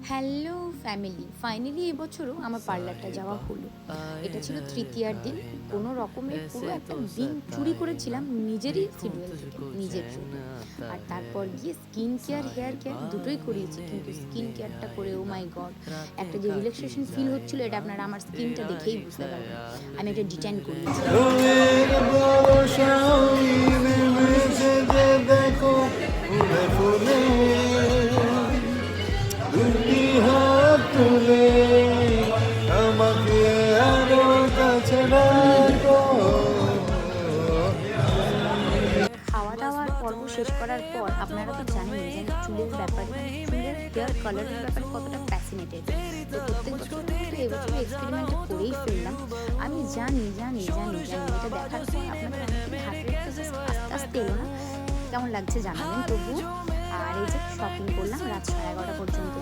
Hello family, finally এবছরও আমার পার্লারটা যাওয়া হলো। এটা ছিল তৃতীয়ার দিন। কোনো রকমের পুরো একটা দিন চুরি করেছিলাম নিজেরই শিডিউল থেকে, নিজের জন্য। আর তারপর গিয়ে স্কিন কেয়ার, হেয়ার কেয়ার দুটোই করিয়েছি। কিন্তু স্কিন কেয়ারটা করে ও মাই গড, একটা যে রিল্যাক্সেশন ফিল হচ্ছিল, এটা আপনারা আমার স্কিনটা দেখেই বুঝতে পারবেন। আমি একটা ডিটেন করিয়েছি। খাওয়া দাওয়ার পর্ব শেষ করার পর আপনারা তো জানেনই যে আমি চুলের ব্যাপারে, চুলের হেয়ার কালারের ব্যাপারে কতটা ফ্যাসিনেটেড। তো প্রত্যেক বছর তো এবছর এক্সপেরিমেন্টটা করেই ফেললাম। আমি জানি এটা দেখার পর আপনাদের অনেকেরই হাতের একটা আস্তে আস্তে এলো না, কেমন লাগছে জানাবেন তবু। আর এই যে শপিং করলাম রাত 11:30 পর্যন্ত।